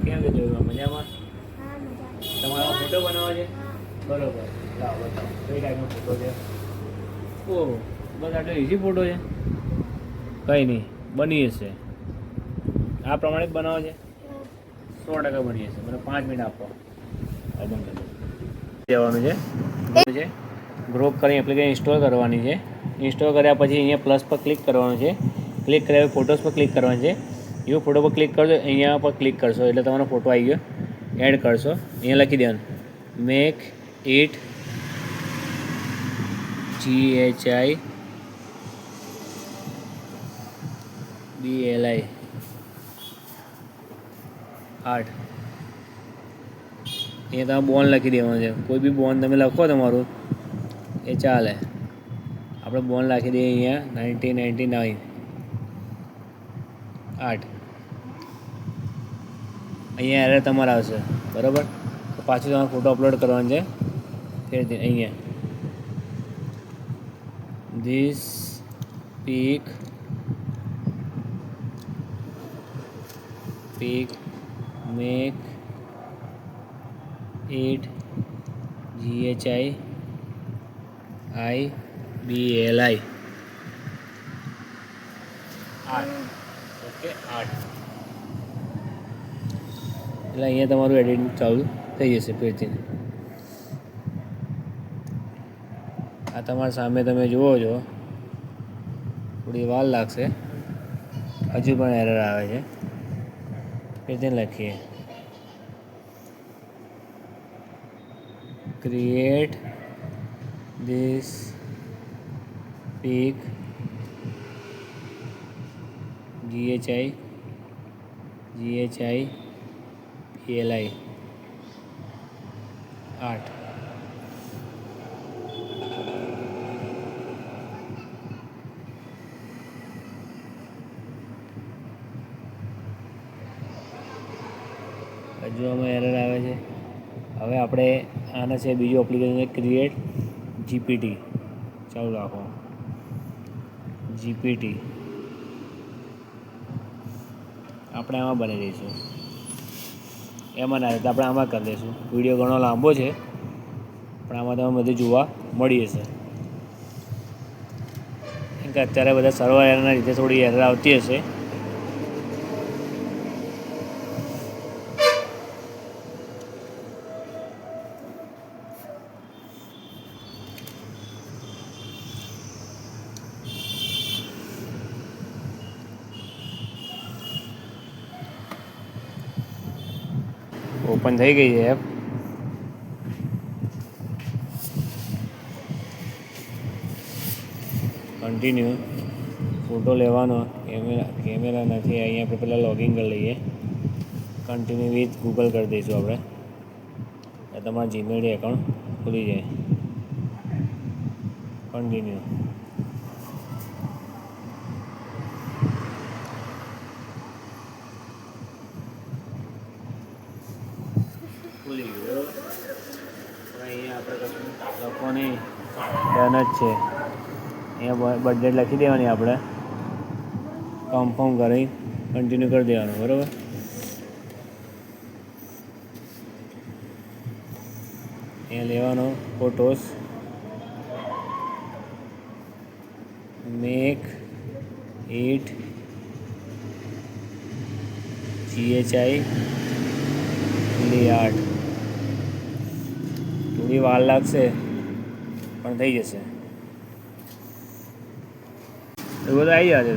કેમ છે જોયું મજામાં? હા મજામાં. તમારો ફોટો બનાવવો છે? બરોબર, લાવો બતાવો કઈ ટાઈપનો ફોટો છે? ઓહ બસ આટલો ઇઝી ફોટો છે, કંઈ નહીં બની જશે. આ પ્રમાણે જ બનાવો છે? 100% બની જશે. મને 5 મિનિટ આપો. ઓપન કરી દેવાનું છે. ગ્રુપ કરી એપ્લિકેશન ઇન્સ્ટોલ કરવાની છે. ઇન્સ્ટોલ કર્યા પછી અહીંયા પ્લસ પર ક્લિક કરવાનું છે. ક્લિક કર્યા ફોટોસ પર ક્લિક કરવાનું છે. યુ ફોટો પર ક્લિક કરજો, અહીંયા પર ક્લિક કરશો એટલે તમારો ફોટો આવી ગયો. એડ કરશો, અહીંયા લખી દેવાનું મેક ઇટ GHIBLI આર્ટ. અહીંયા તમે બોન્ડ લખી દેવાનું છે. કોઈ બી બોન્ડ તમે લખો તમારું એ ચાલે. આપણે બોન્ડ લખી દઈએ અહીંયા 1999 આર્ટ. અહીંયા એરર તમારે આવશે બરાબર. તો પાછું તમારે ફોટો અપલોડ કરવાનો છે. ફેરથી અહીંયા this peak make it GHIBLI art. Okay art એટલે અહીંયા તમારું એડિટિંગ ચાલુ થઈ જશે ફરીથી. આ તમારા સામે તમે જુઓ છો, થોડી વાર લાગશે, હજુ પણ એરર આવે છે. ફરીથી લખીએ create this peak GHIBLI art. હજુ આમાં એરર આવે છે. હવે આપણે આના છે બીજું એપ્લિકેશન છે ક્રિએટ જીપીટી. ચાલુ રાખો જીપીટી. આપણે આમાં બનાવી દઈશું. એમાં ના તો આપણે આમાં કરી દઈશું. વિડીયો ઘણો લાંબો છે પણ આમાં તમે બધું જોવા મળી જશે. કેમ કે અત્યારે બધા સર્વર એરરના લીધે થોડી એરર આવતી હશે. ઓપન થઈ ગઈ છે એપ. કન્ટિન્યુ. ફોટો લેવાનો, કેમેરા નથી. અહીંયા આપણે પહેલાં લોગિન કરી લઈએ. કન્ટિન્યુ વિથ ગૂગલ કરી દઈશું આપણે. તમારા જીમેલ એકાઉન્ટ ખુલી જાય. કન્ટિન્યુ. ખુલી ગયું. અહીંયા આપણે કશું લખવાની ડન જ છે. અહીંયા બર્થડેટ લખી દેવાની આપણે. કન્ફર્મ કરી કન્ટિન્યુ કરી દેવાનું બરાબર. અહીંયા લેવાનો photos make it GHIBLI art. થોડી વાર લાગશે પણ થઈ જશે. એ બધું આવી જશે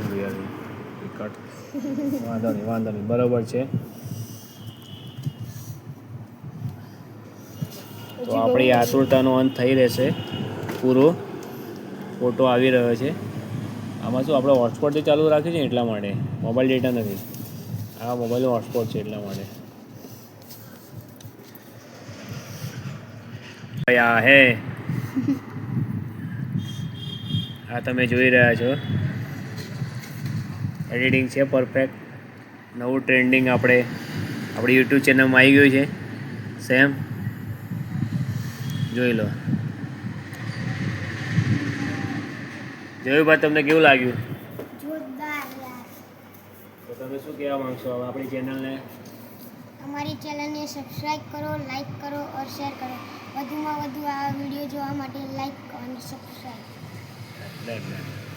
કટ. વાંધો નહીં બરાબર છે. તો આપણી આતુરતાનો અંત થઈ રહેશે પૂરો. ફોટો આવી રહ્યો છે. આમાં શું આપણે હોટસ્પોટથી ચાલુ રાખ્યું છે એટલા માટે, મોબાઈલ ડેટા નથી. આ મોબાઈલનો હોટસ્પોટ છે એટલા માટે. આ હે આ તમે જોઈ રહ્યા છો એડિટિંગ છે પરફેક્ટ. નવું ટ્રેન્ડિંગ આપણી યુટ્યુબ ચેનલમાં આવી ગયું છે. સેમ જોઈ લો. જોયું ભાઈ, તમને કેવું લાગ્યું? જોરદાર યાર. તો તમે શું કહેવા માંગશો હવે આપણી ચેનલને? हमारी चैनल ने सब्सक्राइब करो, लाइक करो और शेयर करो। વધુમાં વધુ આ વિડીયો જોવા માટે લાઈક અને સબસ્ક્રાઇબ. Done done